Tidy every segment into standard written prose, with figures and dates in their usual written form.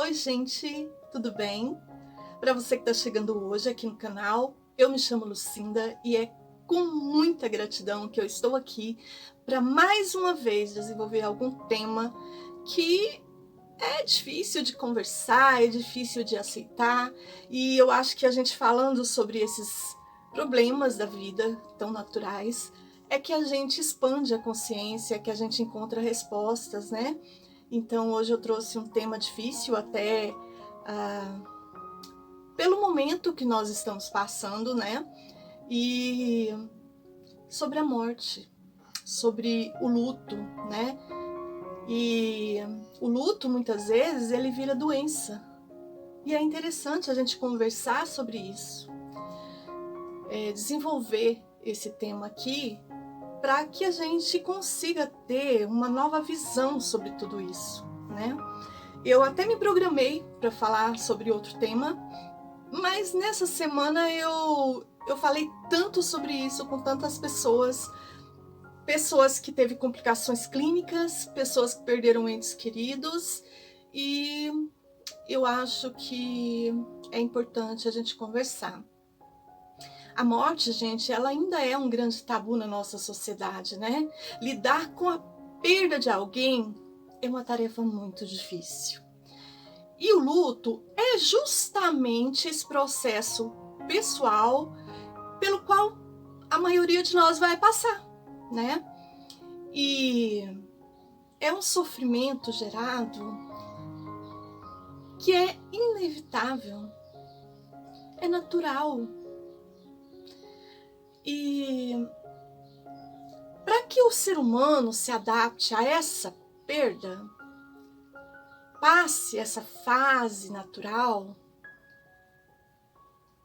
Oi, gente, tudo bem? Para você que está chegando hoje aqui no canal, eu me chamo Lucinda e é com muita gratidão que eu estou aqui para mais uma vez desenvolver algum tema que é difícil de conversar, é difícil de aceitar, e eu acho que a gente falando sobre esses problemas da vida tão naturais é que a gente expande a consciência, é que a gente encontra respostas, né? Então hoje eu trouxe um tema difícil até ah, pelo momento que nós estamos passando, né? E sobre a morte, sobre o luto, né? E o luto muitas vezes ele vira doença. E é interessante a gente conversar sobre isso, desenvolver esse tema aqui para que a gente consiga ter uma nova visão sobre tudo isso, né? Eu até me programei para falar sobre outro tema, mas nessa semana eu falei tanto sobre isso com tantas pessoas, pessoas que teve complicações clínicas, pessoas que perderam entes queridos, e eu acho que é importante a gente conversar. A morte, gente, ela ainda é um grande tabu na nossa sociedade, né? Lidar com a perda de alguém é uma tarefa muito difícil. E o luto é justamente esse processo pessoal pelo qual a maioria de nós vai passar, né? E é um sofrimento gerado que é inevitável, é natural. E para que o ser humano se adapte a essa perda, passe essa fase natural,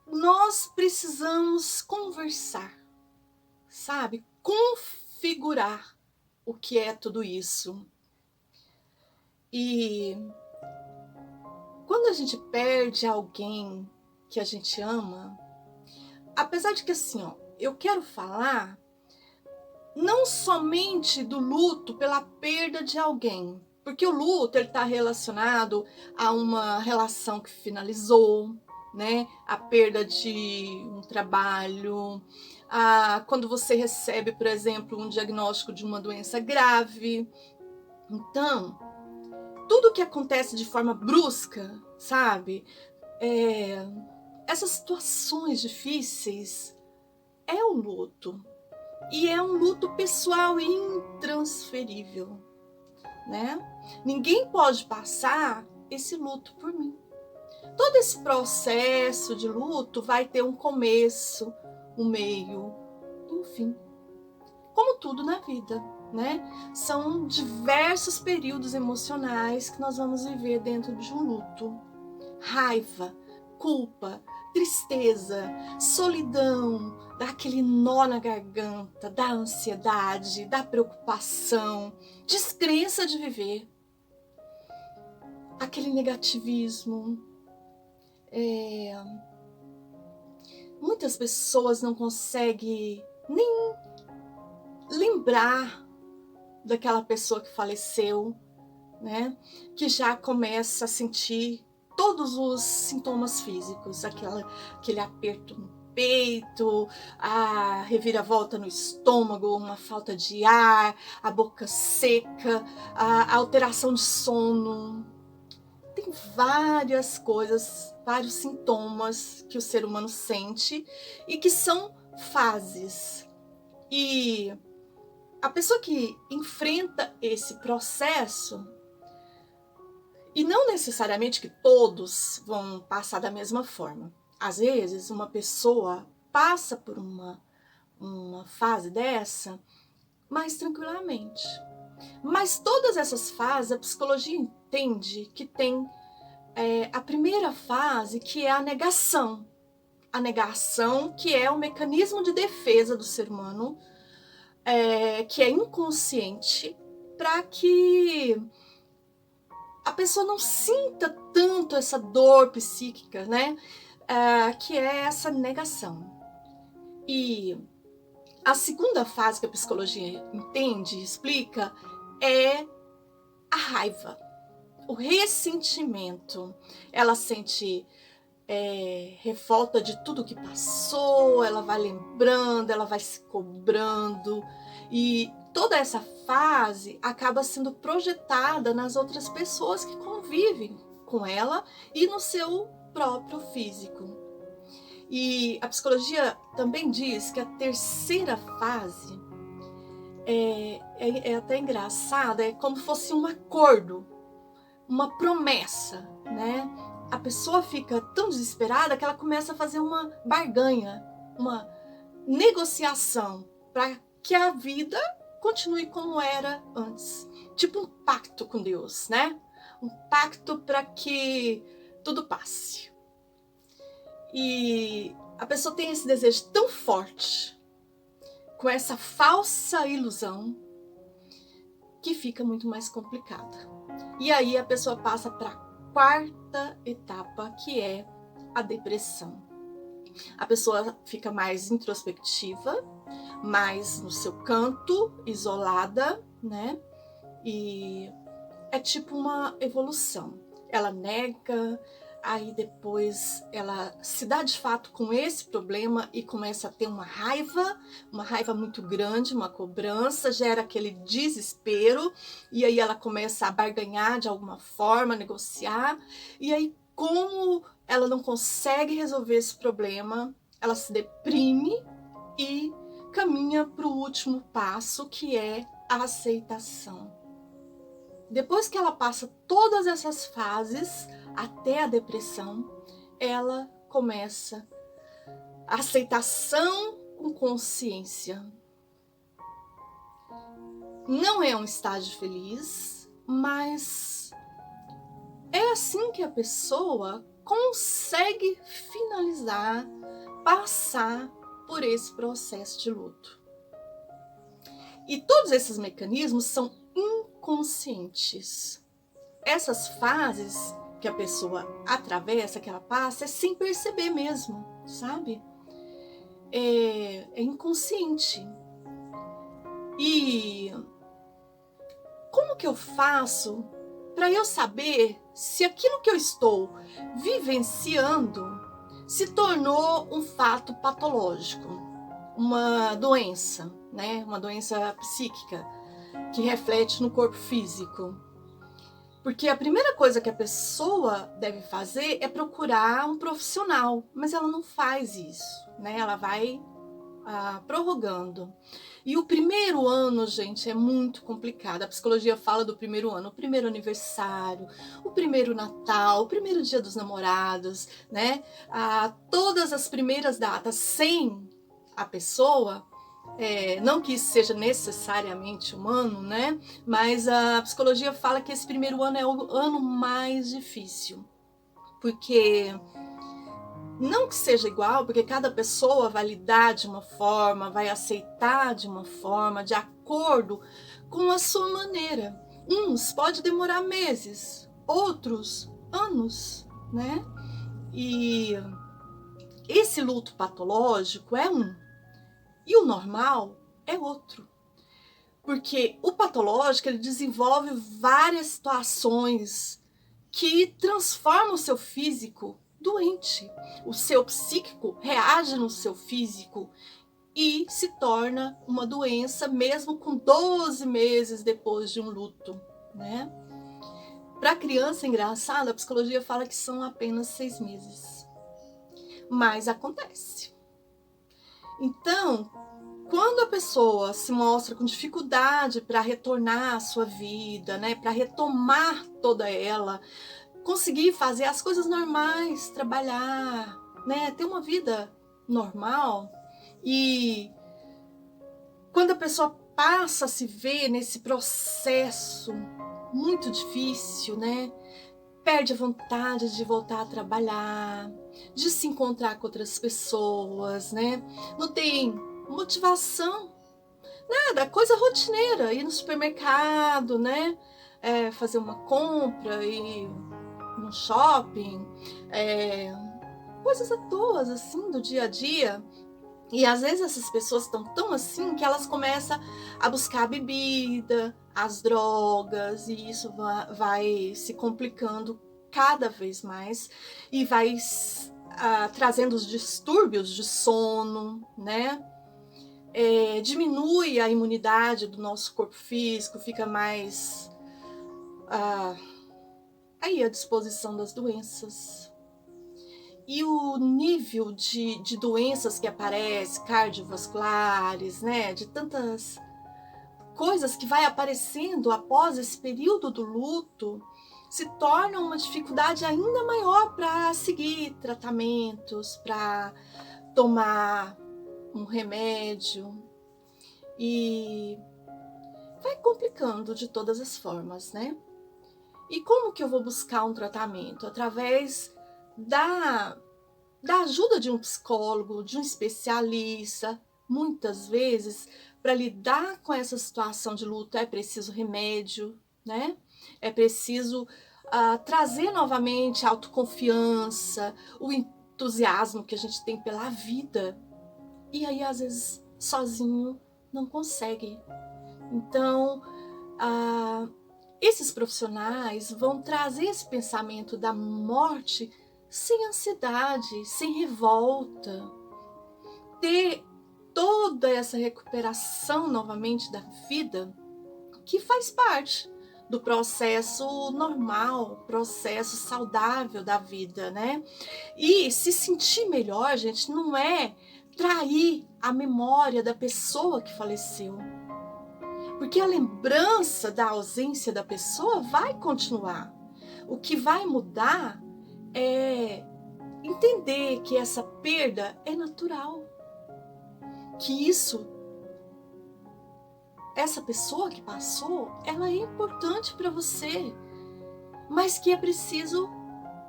nós precisamos conversar, sabe? Configurar o que é tudo isso. E quando a gente perde alguém que a gente ama, apesar de que assim, ó, eu quero falar não somente do luto pela perda de alguém, porque o luto ele está relacionado a uma relação que finalizou, né? A perda de um trabalho, quando você recebe, por exemplo, um diagnóstico de uma doença grave. Então, tudo que acontece de forma brusca, sabe? Essas situações difíceis é o luto. E é um luto pessoal e intransferível, né? Ninguém pode passar esse luto por mim. Todo esse processo de luto vai ter um começo, um meio e um fim. Como tudo na vida, né? São diversos períodos emocionais que nós vamos viver dentro de um luto. Raiva, culpa, tristeza, solidão, dá aquele nó na garganta, da ansiedade, da preocupação, descrença de viver, aquele negativismo. Muitas pessoas não conseguem nem lembrar daquela pessoa que faleceu, né? Que já começa a sentir todos os sintomas físicos, aquele aperto no peito, a reviravolta no estômago, uma falta de ar, a boca seca, a alteração de sono. Tem várias coisas, vários sintomas que o ser humano sente e que são fases. E a pessoa que enfrenta esse processo, e não necessariamente que todos vão passar da mesma forma. Às vezes, uma pessoa passa por uma fase dessa mais tranquilamente. Mas todas essas fases, a psicologia entende que tem a primeira fase, que é a negação. A negação, que é o mecanismo de defesa do ser humano, que é inconsciente, para que a pessoa não sinta tanto essa dor psíquica, né? Que é essa negação. E a segunda fase que a psicologia entende e explica é a raiva. o ressentimento. Ela sente revolta de tudo que passou, ela vai lembrando, ela vai se cobrando, e toda essa fase acaba sendo projetada nas outras pessoas que convivem com ela e no seu próprio físico. E a psicologia também diz que a terceira fase é até engraçada, é como se fosse um acordo, uma promessa, né? A pessoa fica tão desesperada que ela começa a fazer uma barganha, uma negociação para que a vida continue como era antes. Tipo um pacto com Deus, né? Um pacto para que tudo passe. E a pessoa tem esse desejo tão forte, com essa falsa ilusão, que fica muito mais complicada. E aí a pessoa passa para a quarta etapa, que é a depressão. A pessoa fica mais introspectiva, mais no seu canto, isolada, né? E é tipo uma evolução. Ela nega, aí depois ela se dá de fato com esse problema e começa a ter uma raiva muito grande, uma cobrança, gera aquele desespero, e aí ela começa a barganhar de alguma forma, negociar, e aí como ela não consegue resolver esse problema, ela se deprime e caminha para o último passo, que é a aceitação. Depois que ela passa todas essas fases até a depressão, ela começa a aceitação com consciência. Não é um estágio feliz, mas é assim que a pessoa consegue finalizar, passar por esse processo de luto. E todos esses mecanismos são inconscientes. Essas fases que a pessoa atravessa, que ela passa, é sem perceber mesmo, sabe? É inconsciente. E como que eu faço para eu saber se aquilo que eu estou vivenciando se tornou um fato patológico, uma doença, né? Uma doença psíquica que reflete no corpo físico? Porque a primeira coisa que a pessoa deve fazer é procurar um profissional, mas ela não faz isso, né? Ela vai prorrogando. E o primeiro ano, gente, é muito complicado. A psicologia fala do primeiro ano, o primeiro aniversário, o primeiro Natal, o primeiro dia dos namorados, né? Todas as primeiras datas sem a pessoa. Não que isso seja necessariamente humano, né? Mas a psicologia fala que esse primeiro ano é o ano mais difícil. Porque não que seja igual, porque cada pessoa vai lidar de uma forma, vai aceitar de uma forma, de acordo com a sua maneira. Uns pode demorar meses, outros anos, né? E esse luto patológico é um, e o normal é outro. Porque o patológico, ele desenvolve várias situações que transformam o seu físico doente. O seu psíquico reage no seu físico e se torna uma doença mesmo com 12 meses depois de um luto, né? Para criança, engraçado, a psicologia fala que são apenas 6 meses. Mas acontece. Então, quando a pessoa se mostra com dificuldade para retornar à sua vida, né, para retomar toda ela, conseguir fazer as coisas normais, trabalhar, né, ter uma vida normal, e quando a pessoa passa a se ver nesse processo muito difícil, né, perde a vontade de voltar a trabalhar, de se encontrar com outras pessoas, né, não tem motivação, nada, coisa rotineira, ir no supermercado, né, fazer uma compra, ir no shopping, coisas à toa, assim, do dia a dia. E às vezes essas pessoas estão tão assim que elas começam a buscar bebida, as drogas, e isso vai se complicando cada vez mais e vai trazendo os distúrbios de sono, né? Diminui a imunidade do nosso corpo físico, fica mais aí à disposição das doenças. E o nível de doenças que aparece, cardiovasculares, né? De tantas coisas que vai aparecendo após esse período do luto, se torna uma dificuldade ainda maior para seguir tratamentos, para tomar um remédio, e vai complicando de todas as formas, né? E como que eu vou buscar um tratamento? Através da ajuda de um psicólogo, de um especialista. Muitas vezes, para lidar com essa situação de luto, é preciso remédio, né? É preciso trazer novamente a autoconfiança, o entusiasmo que a gente tem pela vida. E aí, às vezes, sozinho não consegue. Então, esses profissionais vão trazer esse pensamento da morte sem ansiedade, sem revolta, ter toda essa recuperação novamente da vida, que faz parte do processo normal, processo saudável da vida, né? E se sentir melhor, gente, não é trair a memória da pessoa que faleceu, porque a lembrança da ausência da pessoa vai continuar. O que vai mudar é entender que essa perda é natural, que essa pessoa que passou, ela é importante para você, mas que é preciso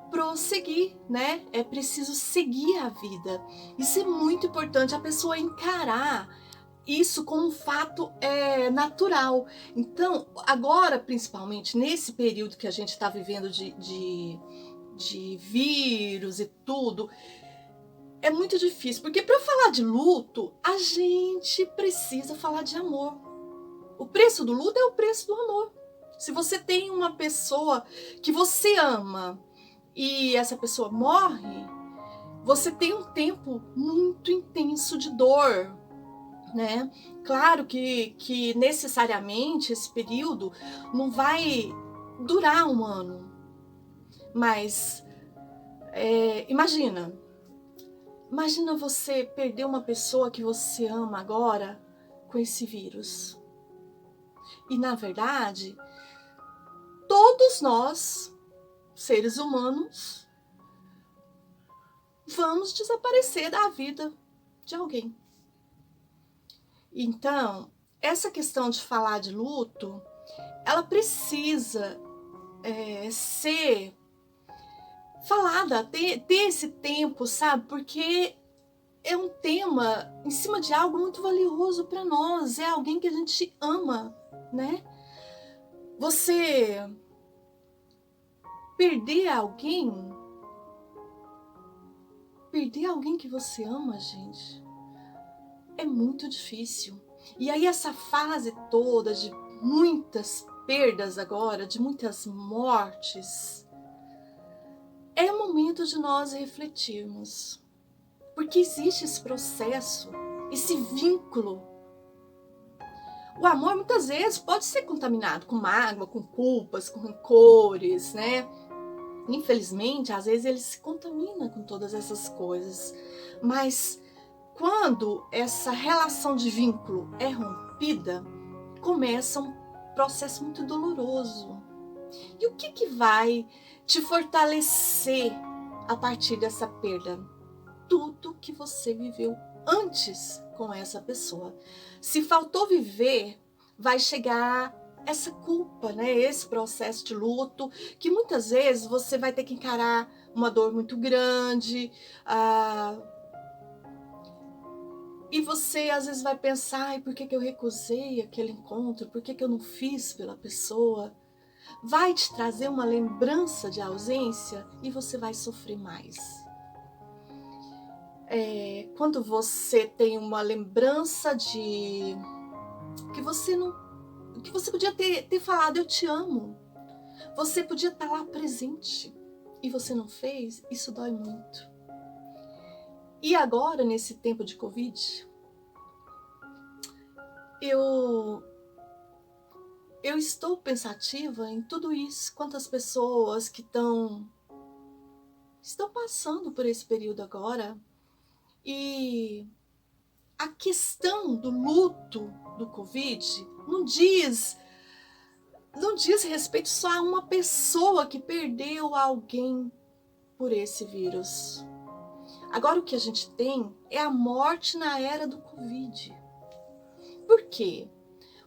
prosseguir, né? É preciso seguir a vida. Isso é muito importante, a pessoa encarar isso como um fato natural. Então, agora, principalmente nesse período que a gente está vivendo de vírus e tudo, é muito difícil, porque para falar de luto, a gente precisa falar de amor. O preço do luto é o preço do amor. Se você tem uma pessoa que você ama e essa pessoa morre, você tem um tempo muito intenso de dor, né? Claro que necessariamente esse período não vai durar um ano, mas imagina você perder uma pessoa que você ama agora com esse vírus. E na verdade, todos nós, seres humanos, vamos desaparecer da vida de alguém. Então, essa questão de falar de luto, ela precisa ser falada, ter esse tempo, sabe? Porque é um tema em cima de algo muito valioso para nós, é alguém que a gente ama, né? Você perder alguém que você ama, gente, é muito difícil. E aí essa fase toda de muitas perdas agora, de muitas mortes, é o momento de nós refletirmos. Porque existe esse processo, esse vínculo. O amor muitas vezes pode ser contaminado com mágoa, com culpas, com rancores, né? Infelizmente, às vezes ele se contamina com todas essas coisas. Mas quando essa relação de vínculo é rompida, começa um processo muito doloroso. E o que vai te fortalecer a partir dessa perda? Tudo que você viveu antes com essa pessoa. Se faltou viver, vai chegar essa culpa, né? Esse processo de luto, que muitas vezes você vai ter que encarar uma dor muito grande, e você às vezes vai pensar, ai, por que eu recusei aquele encontro? Por que eu não fiz pela pessoa? Vai te trazer uma lembrança de ausência e você vai sofrer mais. Quando você tem uma lembrança de que você não que você podia ter falado, eu te amo. Você podia estar lá presente e você não fez, isso dói muito. E agora, nesse tempo de Covid, eu estou pensativa em tudo isso, quantas pessoas que estão passando por esse período agora, e a questão do luto do Covid não diz respeito só a uma pessoa que perdeu alguém por esse vírus. Agora o que a gente tem é a morte na era do Covid. Por quê?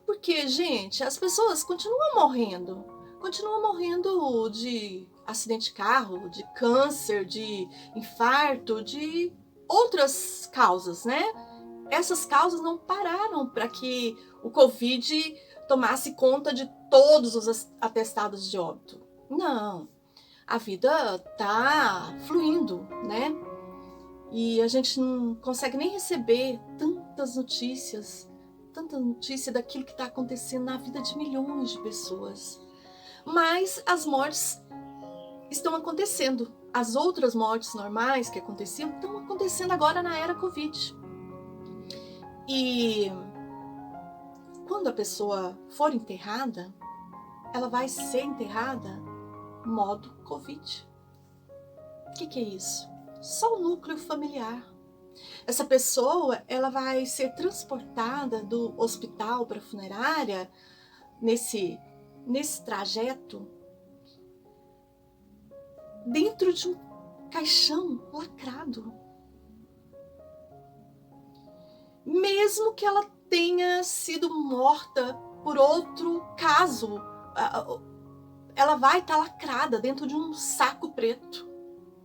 Porque, gente, as pessoas continuam morrendo de acidente de carro, de câncer, de infarto, de outras causas, né? Essas causas não pararam para que o Covid tomasse conta de todos os atestados de óbito. Não, a vida tá fluindo, né? E a gente não consegue nem receber tanta notícia daquilo que está acontecendo na vida de milhões de pessoas. Mas as mortes estão acontecendo. As outras mortes normais que aconteciam estão acontecendo agora na era Covid. E quando a pessoa for enterrada, ela vai ser enterrada modo Covid. O que é isso? Só o núcleo familiar. Essa pessoa, ela vai ser transportada do hospital para a funerária nesse trajeto dentro de um caixão lacrado. Mesmo que ela tenha sido morta por outro caso, ela vai estar lacrada dentro de um saco preto.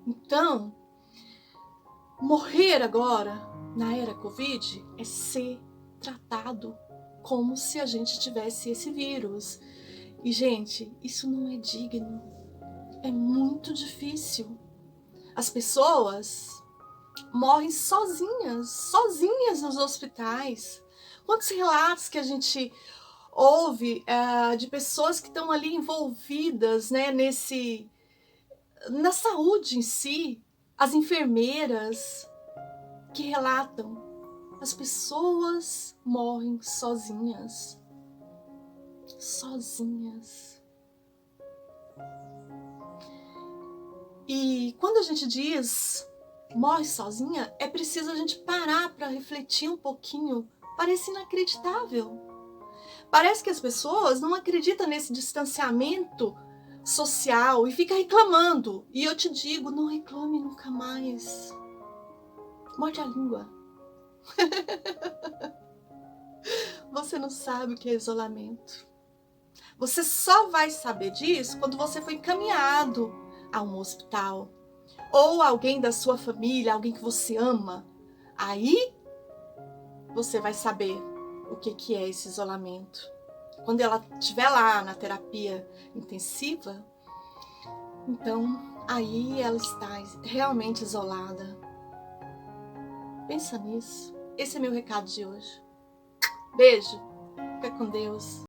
Então, morrer agora, na era Covid, é ser tratado como se a gente tivesse esse vírus. E, gente, isso não é digno. É muito difícil. As pessoas morrem sozinhas nos hospitais. Quantos relatos que a gente ouve de pessoas que estão ali envolvidas, né, na saúde em si, as enfermeiras que relatam, as pessoas morrem sozinhas. E quando a gente diz morre sozinha, é preciso a gente parar para refletir um pouquinho. Parece inacreditável. Parece que as pessoas não acreditam nesse distanciamento social e ficam reclamando. E eu te digo, não reclame nunca mais. Morde a língua. Você não sabe o que é isolamento. Você só vai saber disso quando você for encaminhado a um hospital. Ou alguém da sua família, alguém que você ama. Aí você vai saber o que é esse isolamento. Quando ela estiver lá na terapia intensiva, então aí ela está realmente isolada. Pensa nisso. Esse é meu recado de hoje. Beijo. Fica com Deus.